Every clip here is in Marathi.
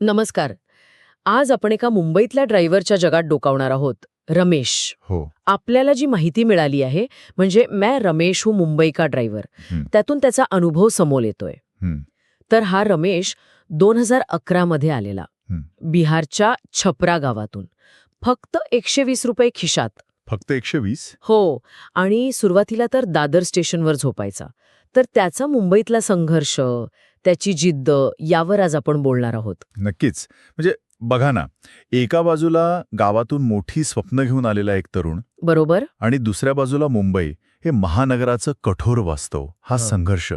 नमस्कार. आज आपण एका मुंबईतल्या ड्रायव्हरच्या जगात डोकावणार आहोत. रमेश. हो. आपल्याला जी माहिती मिळाली आहे म्हणजे मैं रमेश हूँ मुंबई का ड्रायव्हर, हं, त्यातून त्याचा अनुभव समोर येतोय. हं, तर हा रमेश 2011 मध्ये आलेला, हं. बिहारच्या छपरा गावातून. फक्त 120 रुपये खिशात. फक्त 120? हो. आणि सुरुवातीला तर दादर स्टेशनवर झोपायचा. तर त्याचा मुंबईतला संघर्ष, त्याची जिद्द, यावर आज आपण बोलणार आहोत. नक्कीच. म्हणजे बघा ना, एका बाजूला गावातून मोठी स्वप्न घेऊन आलेला एक तरुण बरोबर? आणि दुसऱ्या बाजूला मुंबई हे महानगराचं कठोर वास्तव. हा हं. संघर्ष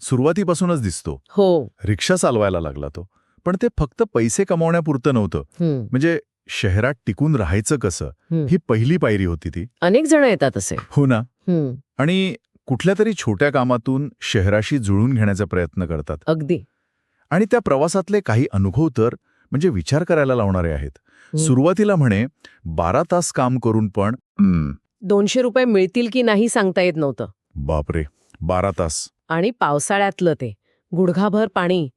सुरुवातीपासूनच दिसतो. हो. रिक्षा चालवायला लागला तो. पण ते फक्त पैसे कमावण्यापुरतं नव्हतं. म्हणजे शहरात टिकून राहायचं कसं, ही पहिली पायरी होती ती. अनेक जण येतात असे. हो ना. आणि कुठल्या तरी छोट्या कामातून शहराशी जुळून घेण्याचा प्रयत्न करतात. अगदी. आणि त्या प्रवासातले काही अनुभव तर म्हणजे विचार करायला लावणारे आहेत. सुरुवातीला म्हणे 12 तास काम करून पण 200 रुपये मिळतील की नाही सांगता येत नव्हतं. बापरे, 12 तास. आणि पावसाळ्यातलं ते गुडघाभर पाणी,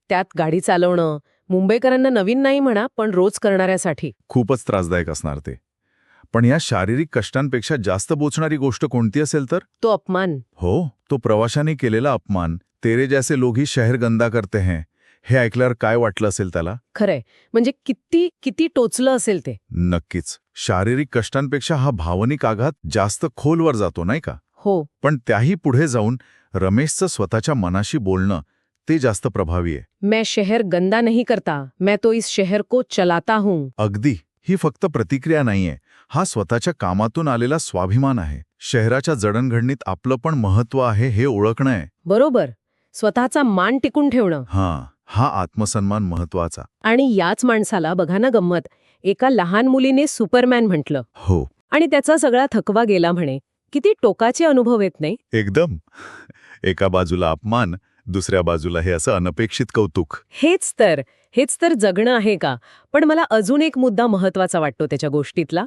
त्यात गाडी चालवणं, मुंबईकरांना नवीन नाही म्हणा, पण रोज करणाऱ्यासाठी खूपच त्रासदायक असणार ते. पण या शारीरिक कष्टांपेक्षा जास्त बोचणारी गोष्ट कोणती असेल तर? तो अपमान. हो, तो प्रवाशांनी केलेला अपमान. तेरे जैसे लोग ही शहर गंदा करते हैं, हे ऐकल्यावर काय वाटलं असेल त्याला? खरंय. म्हणजे किती किती टोचलं असेल ते. नक्कीच. शारीरिक कष्टांपेक्षा हा भावनिक आघात जास्त खोलवर जातो, नाही का? हो. पण त्याही पुढे जाऊन रमेशचं स्वतःच्या मनाशी बोलणं ते जास्त प्रभावी आहे. मैं शहर गंदा नहीं करता, मैं तो इस शहर को चलाता हूँ. अगदी. ही फक्त प्रतिक्रिया नाहीये. हा स्वतःच्या कामातून आलेला स्वाभिमान आहे. शहराच्या जडणघडणीत आपलं पण महत्त्व आहे हे ओळखणं आहे. बरोबर. स्वतःचा मान टिकून ठेवणं. हा आत्मसन्मान महत्वाचा. आणि याच माणसाला बघा ना गंमत, एका लहान मुलीने सुपरमॅन म्हटलं. हो. आणि त्याचा सगळा थकवा गेला म्हणे. किती टोकाचे अनुभव येत नाही? एकदम. एका बाजूला अपमान, दुसऱ्या बाजूला हे असं अनपेक्षित कौतुक. हेच तर जगणं आहे का? पण मला अजून एक मुद्दा महत्वाचा वाटतो त्याच्या गोष्टीतला,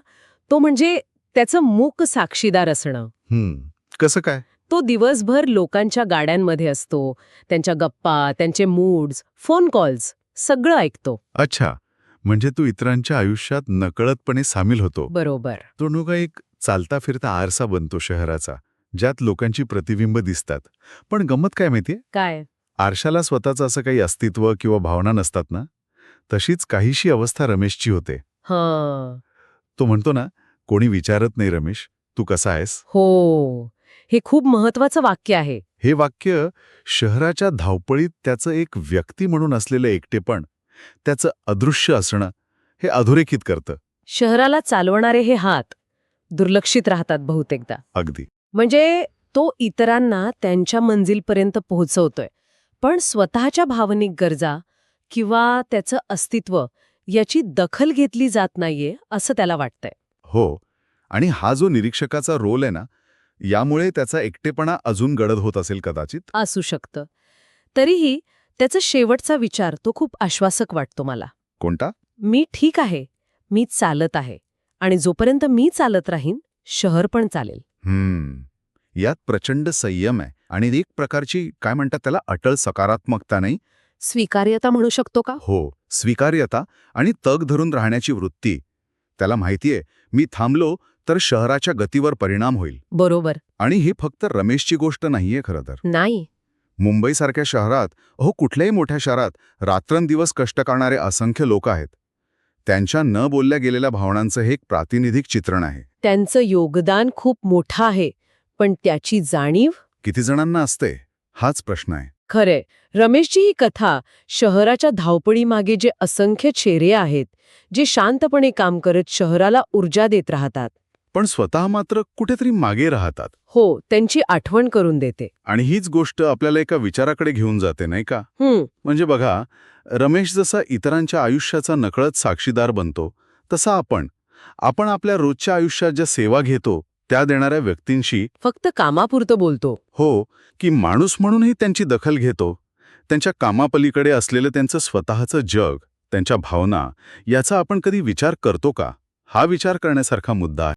तो म्हणजे त्याचं मूक साक्षीदार असणं. कसं काय? तो दिवसभर लोकांच्या गाड्यांमध्ये असतो, त्यांच्या गप्पा, त्यांचे मूड्स, फोन कॉल्स, सगळं ऐकतो. अच्छा, म्हणजे तू इतरांच्या आयुष्यात नकळतपणे सामील होतो. बरोबर. तो नुका एक चालता फिरता आरसा बनतो शहराचा, ज्यात लोकांची प्रतिबिंब दिसतात. पण गंमत काय माहितीये? काय? आरशाला स्वतःचं असं काही अस्तित्व किंवा भावना नसतात ना, तशीच काहीशी अवस्था रमेशची होते. हां. तो म्हणतो ना, कोणी विचारत नाही रमेश, तू कसा आहेस? हो. हे खूप महत्वाचं वाक्य आहे. हे वाक्य शहराच्या धावपळीत त्याचं एक व्यक्ती म्हणून असलेलं एकटेपण, त्याचं अदृश्य असणं, हे अधोरेखित करतं. शहराला चालवणारे हे हात दुर्लक्षित राहतात बहुतेकदा. अगदी. म्हणजे तो इतरांना त्यांच्या मंजिलपर्यंत पोहोचवतोय, पण स्वतःच्या भावनिक गरजा किंवा त्याचं अस्तित्व याची दखल घेतली जात नाहीये असं त्याला वाटतंय. हो. आणि हा जो निरीक्षकाचा रोल आहे ना, यामुळे त्याचा एकटेपणा अजून गडद होत असेल कदाचित. असू शकतं. तरीही त्याचा शेवटचा विचार तो खूप आश्वासक वाटतो मला. कोणता? मी ठीक आहे, मी चालत आहे, आणि जोपर्यंत मी चालत राहीन, शहर पण चालेल. यात प्रचंड संयम आहे आणि एक प्रकारची काय म्हणतात त्याला अटळ सकारात्मकता नाही. स्वीकार्यता म्हणू शकतो का? हो, स्वीकार्यता आणि तग धरून राहण्याची वृत्ती. त्याला माहितीये, मी थांबलो तर शहराच्या गतीवर परिणाम होईल. बरोबर. आणि ही फक्त रमेशची गोष्ट नाहीये खरं तर. नाही. मुंबईसारख्या शहरात, कुठल्याही मोठ्या शहरात रात्रंदिवस कष्ट करणारे असंख्य लोक आहेत. त्यांच्या न बोलल्या गेलेल्या भावनांचं हे एक प्रातिनिधिक चित्रण आहे. त्यांचं योगदान खूप मोठं आहे, पण त्याची जाणीव किती जणांना असते, हाच प्रश्न आहे. खरे. रमेशची ही कथा शहराच्या धावपळीमागे जे असंख्य चेहरे आहेत, जे शांतपणे काम करत शहराला ऊर्जा देत राहतात, पण स्वतः मात्र कुठेतरी मागे राहतात. हो, त्यांची आठवण करून देते. आणि हीच गोष्ट आपल्याला एका विचाराकडे घेऊन जाते, नाही का? म्हणजे बघा, रमेश जसा इतरांच्या आयुष्याचा नकळत साक्षीदार बनतो, तसा आपण आपल्या रोजच्या आयुष्यात ज्या सेवा घेतो त्या देणाऱ्या व्यक्तींशी फक्त कामापुरतं बोलतो. हो, की माणूस म्हणूनही त्यांची दखल घेतो. त्यांच्या कामापलीकडे असलेलं त्यांचं स्वतःचं जग, त्यांच्या भावना, याचा आपण कधी विचार करतो का? हा विचार करण्यासारखा मुद्दा आहे.